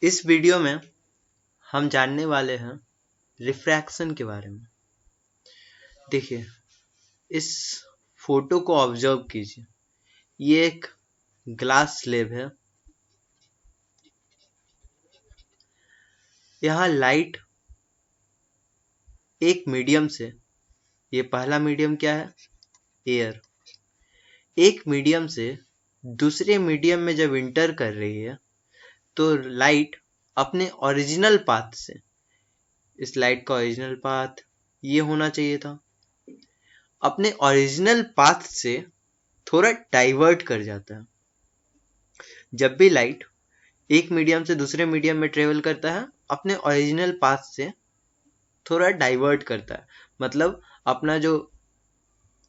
इस वीडियो में हम जानने वाले हैं रिफ्रैक्शन के बारे में। देखिए, इस फोटो को ऑब्जर्व कीजिए। ये एक ग्लास स्लेब है। यहाँ लाइट एक मीडियम से, ये पहला मीडियम क्या है? एयर। एक मीडियम से दूसरे मीडियम में जब इंटर कर रही है तो लाइट अपने ओरिजिनल पाथ से, इस लाइट का ओरिजिनल पाथ ये होना चाहिए था, अपने ओरिजिनल पाथ से थोड़ा डाइवर्ट कर जाता है। जब भी लाइट एक मीडियम से दूसरे मीडियम में ट्रेवल करता है, अपने ओरिजिनल पाथ से थोड़ा डाइवर्ट करता है, मतलब अपना जो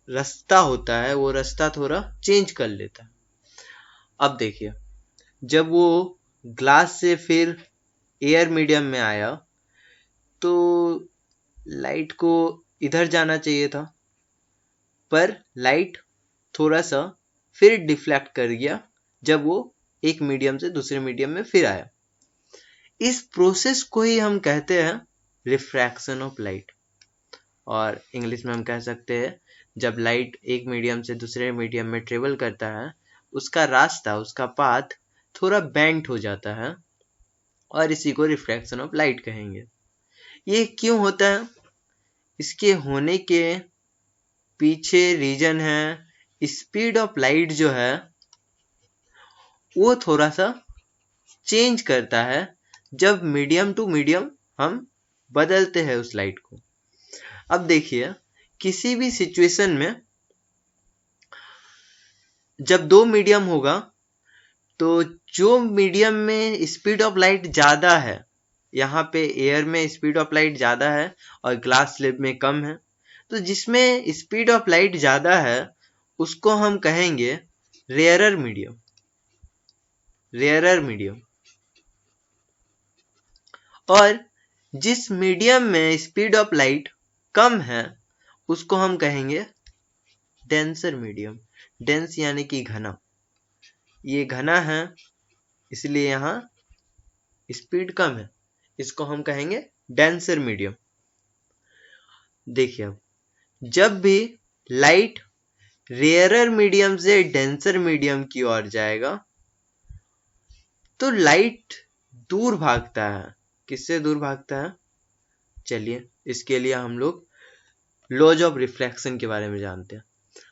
रास्ता होता है वो रास्ता थोड़ा चेंज कर लेता है। अब देखिए, जब वो ग्लास से फिर एयर मीडियम में आया तो लाइट को इधर जाना चाहिए था, पर लाइट थोड़ा सा फिर डिफ्लेक्ट कर गया जब वो एक मीडियम से दूसरे मीडियम में फिर आया। इस प्रोसेस को ही हम कहते हैं रिफ्रैक्शन ऑफ लाइट, और इंग्लिश में हम कह सकते हैं जब लाइट एक मीडियम से दूसरे मीडियम में ट्रेवल करता है, उसका रास्ता, उसका पाथ थोड़ा बेंट हो जाता है, और इसी को रिफ्रैक्शन ऑफ लाइट कहेंगे। ये क्यों होता है? इसके होने के पीछे रीजन है, स्पीड ऑफ लाइट जो है वो थोड़ा सा चेंज करता है जब मीडियम टू मीडियम हम बदलते हैं उस लाइट को। अब देखिए, किसी भी सिचुएशन में जब दो मीडियम होगा तो जो मीडियम में स्पीड ऑफ लाइट ज़्यादा है, यहाँ पे एयर में स्पीड ऑफ लाइट ज़्यादा है और ग्लास स्लेब में कम है, तो जिसमें स्पीड ऑफ लाइट ज़्यादा है उसको हम कहेंगे रेयरर मीडियम। Rarer medium. और जिस मीडियम में स्पीड ऑफ लाइट कम है उसको हम कहेंगे डेंसर मीडियम। डेंस यानी कि घना। ये घना है इसलिए यहाँ स्पीड कम है, इसको हम कहेंगे डेंसर मीडियम। देखिए, अब जब भी लाइट रेयरर मीडियम से डेंसर मीडियम की ओर जाएगा तो लाइट दूर भागता है। किससे दूर भागता है? चलिए, इसके लिए हम लोग लॉज ऑफ रिफ्लेक्शन के बारे में जानते हैं।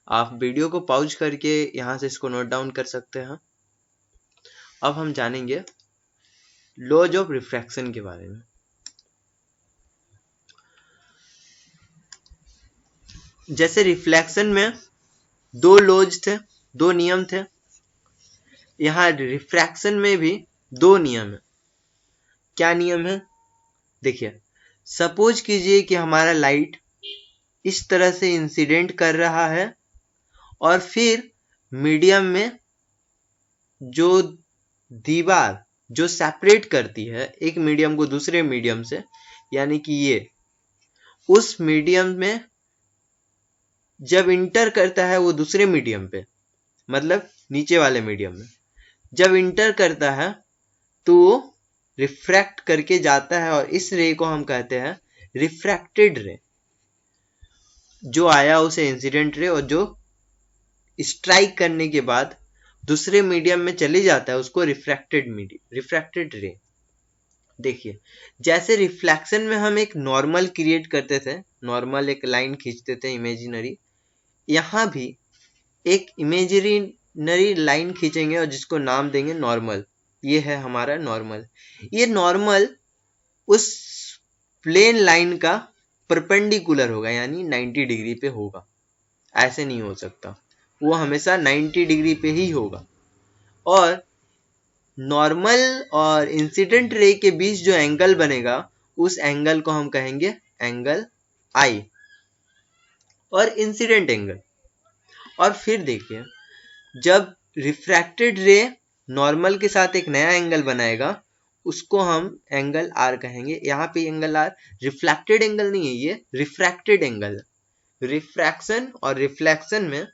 आप वीडियो को पॉज करके यहाँ से इसको नोट डाउन कर सकते हैं। अब हम जानेंगे लॉज ऑफ रिफ्रैक्शन के बारे में। जैसे रिफ्लेक्शन में दो लॉज थे, दो नियम थे, यहाँ रिफ्रैक्शन में भी दो नियम है। क्या नियम है? देखिए, सपोज कीजिए कि हमारा लाइट इस तरह से इंसिडेंट कर रहा है और फिर मीडियम में जो दीवार जो सेपरेट करती है एक मीडियम को दूसरे मीडियम से, यानी कि ये उस मीडियम में जब इंटर करता है वो दूसरे मीडियम पे, मतलब नीचे वाले मीडियम में जब इंटर करता है तो वो रिफ्रैक्ट करके जाता है, और इस रे को हम कहते हैं रिफ्रैक्टेड रे। जो आया उसे इंसिडेंट रे, और जो स्ट्राइक करने के बाद दूसरे मीडियम में चले जाता है उसको रिफ्रैक्टेड रे। देखिए, जैसे रिफ्लेक्शन में हम एक नॉर्मल क्रिएट करते थे, नॉर्मल एक लाइन खींचते थे इमेजिनरी, यहाँ भी एक इमेजिनरी लाइन खींचेंगे और जिसको नाम देंगे नॉर्मल। ये है हमारा नॉर्मल। ये नॉर्मल उस प्लेन लाइन का परपेंडिकुलर होगा, यानी 90 डिग्री पे होगा। ऐसे नहीं हो सकता, वो हमेशा 90 डिग्री पे ही होगा। और नॉर्मल और इंसिडेंट रे के बीच जो एंगल बनेगा उस एंगल को हम कहेंगे एंगल आई, और इंसिडेंट एंगल। और फिर देखिए, जब रिफ्रैक्टेड रे नॉर्मल के साथ एक नया एंगल बनाएगा उसको हम एंगल आर कहेंगे। यहाँ पे एंगल आर रिफ्लेक्टेड एंगल नहीं है, ये रिफ्रैक्टेड एंगल है। रिफ्रैक्शन और रिफ्लेक्शन में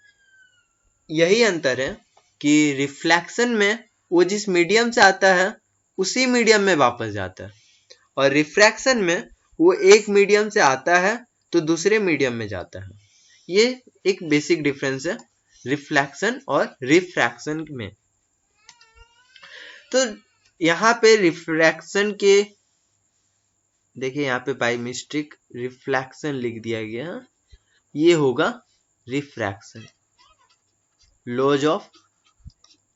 यही अंतर है कि रिफ्लेक्शन में वो जिस मीडियम से आता है उसी मीडियम में वापस जाता है, और रिफ्रैक्शन में वो एक मीडियम से आता है तो दूसरे मीडियम में जाता है। ये एक बेसिक डिफरेंस है रिफ्लेक्शन और रिफ्रैक्शन में। तो यहाँ पे रिफ्रैक्शन के, देखिए यहाँ पे बाय मिस्टेक रिफ्लेक्शन लिख दिया गया, ये होगा रिफ्रैक्शन, लॉज ऑफ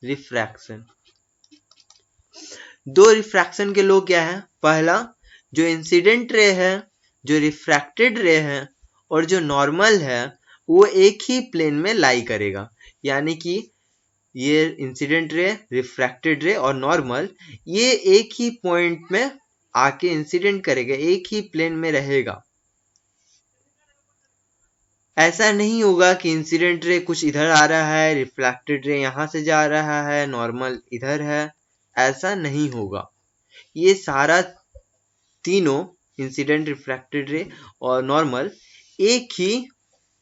रिफ्रैक्शन। दो रिफ्रैक्शन के लॉ क्या है? पहला, जो इंसिडेंट रे है, जो रिफ्रैक्टेड रे है और जो नॉर्मल है वो एक ही प्लेन में लाई करेगा, यानी कि ये इंसिडेंट रे, रिफ्रैक्टेड रे और नॉर्मल ये एक ही पॉइंट में आके इंसिडेंट करेगा, एक ही प्लेन में रहेगा। ऐसा नहीं होगा कि इंसिडेंट रे कुछ इधर आ रहा है, रिफ्रैक्टेड रे यहां से जा रहा है, नॉर्मल इधर है, ऐसा नहीं होगा। ये सारा तीनों इंसिडेंट, रिफ्रैक्टेड रे और नॉर्मल एक ही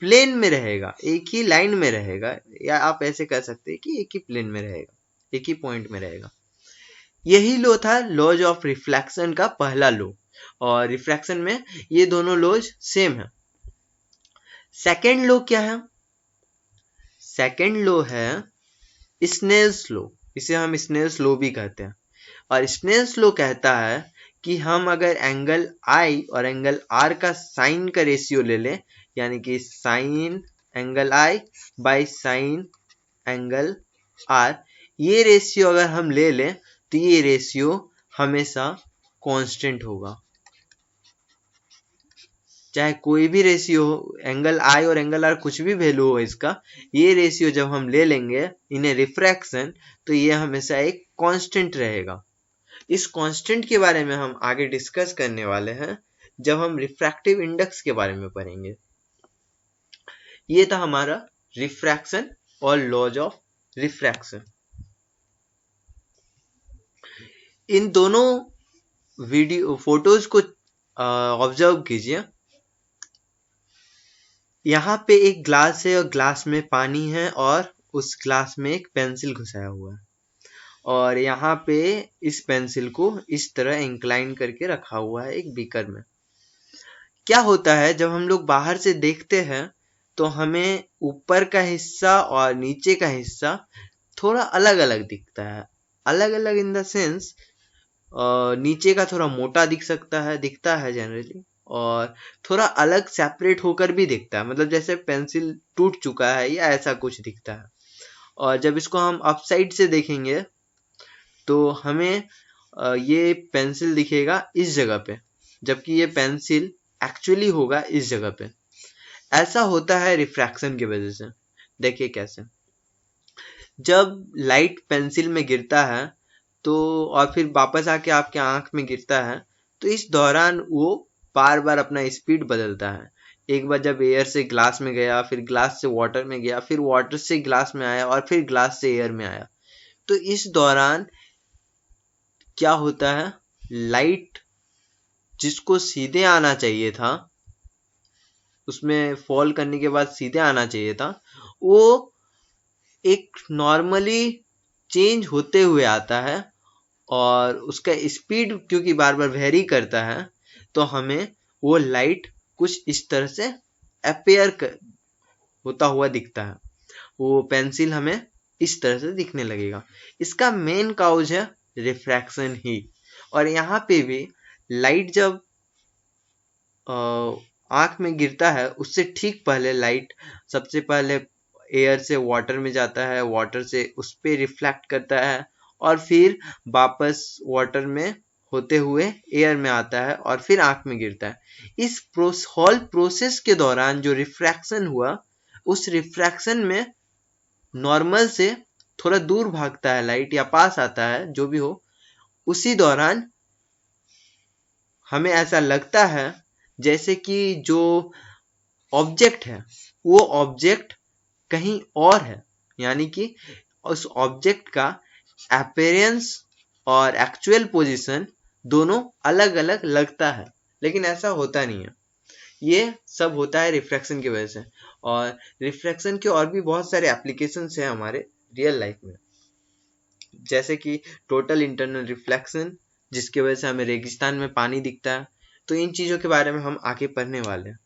प्लेन में रहेगा, एक ही लाइन में रहेगा, या आप ऐसे कह सकते हैं कि एक ही प्लेन में रहेगा, एक ही पॉइंट में रहेगा। यही लॉ था लॉज ऑफ रिफ्लेक्शन का पहला लॉ, और रिफ्रैक्शन में ये दोनों लॉज सेम है। सेकेंड लॉ क्या है? सेकेंड लॉ है स्नेल्स लॉ, इसे हम स्नेल्स लॉ भी कहते हैं। और स्नेल्स लॉ कहता है कि हम अगर एंगल आई और एंगल आर का साइन का रेशियो ले लें, यानी कि sine angle I by sine angle R, ये रेशियो अगर हम ले लें तो ये रेशियो हमेशा कांस्टेंट होगा। चाहे कोई भी रेशियो हो, एंगल आई और एंगल आर कुछ भी वैल्यू हो इसका, ये रेशियो जब हम ले लेंगे इन रिफ्रैक्शन तो ये हमेशा एक कांस्टेंट रहेगा। इस कांस्टेंट के बारे में हम आगे डिस्कस करने वाले हैं जब हम रिफ्रैक्टिव इंडेक्स के बारे में पढ़ेंगे। ये था हमारा रिफ्रैक्शन और लॉज ऑफ रिफ्रैक्शन। इन दोनों वीडियो फोटोज को ऑब्जर्व कीजिए। यहाँ पे एक ग्लास है और ग्लास में पानी है और उस ग्लास में एक पेंसिल घुसाया हुआ है, और यहाँ पे इस पेंसिल को इस तरह इंक्लाइन करके रखा हुआ है एक बीकर में। क्या होता है जब हम लोग बाहर से देखते हैं तो हमें ऊपर का हिस्सा और नीचे का हिस्सा थोड़ा अलग अलग दिखता है। अलग अलग इन द सेंस, नीचे का थोड़ा मोटा दिखता है जनरली, और थोड़ा अलग सेपरेट होकर भी दिखता है, मतलब जैसे पेंसिल टूट चुका है या ऐसा कुछ दिखता है। और जब इसको हम अपसाइड से देखेंगे तो हमें ये पेंसिल दिखेगा इस जगह पे, जबकि ये पेंसिल एक्चुअली होगा इस जगह पे। ऐसा होता है रिफ्रैक्शन की वजह से। देखिए कैसे, जब लाइट पेंसिल में गिरता है तो और फिर वापस आके आपके आंख में गिरता है, तो इस दौरान वो बार बार अपना स्पीड बदलता है। एक बार जब एयर से ग्लास में गया, फिर ग्लास से वाटर में गया, फिर वाटर से ग्लास में आया और फिर ग्लास से एयर में आया, तो इस दौरान क्या होता है, लाइट जिसको सीधे आना चाहिए था, उसमें फॉल करने के बाद सीधे आना चाहिए था, वो एक नॉर्मली चेंज होते हुए आता है, और उसका स्पीड क्योंकि बार बार वेरी करता है तो हमें वो लाइट कुछ इस तरह से अपीयर होता हुआ दिखता है। वो पेंसिल हमें इस तरह से दिखने लगेगा। इसका मेन काउज है रिफ्रैक्शन ही। और यहाँ पे भी लाइट जब आंख में गिरता है उससे ठीक पहले लाइट सबसे पहले एयर से वाटर में जाता है, वाटर से उस पर रिफ्लेक्ट करता है, और फिर वापस वाटर में होते हुए एयर में आता है और फिर आंख में गिरता है। इस होल प्रोसेस के दौरान जो रिफ्रैक्शन हुआ, उस रिफ्रैक्शन में नॉर्मल से थोड़ा दूर भागता है लाइट या पास आता है, जो भी हो, उसी दौरान हमें ऐसा लगता है जैसे कि जो ऑब्जेक्ट है वो ऑब्जेक्ट कहीं और है, यानी कि उस ऑब्जेक्ट का अपीयरेंस और एक्चुअल पोजीशन दोनों अलग अलग लगता है, लेकिन ऐसा होता नहीं है। ये सब होता है रिफ्रैक्शन की वजह से। और रिफ्रैक्शन के और भी बहुत सारे एप्लीकेशंस हैं हमारे रियल लाइफ में। जैसे कि टोटल इंटरनल रिफ्लेक्शन, जिसकी वजह से हमें रेगिस्तान में पानी दिखता है। तो इन चीज़ों के बारे में हम आगे पढ़ने वाले हैं।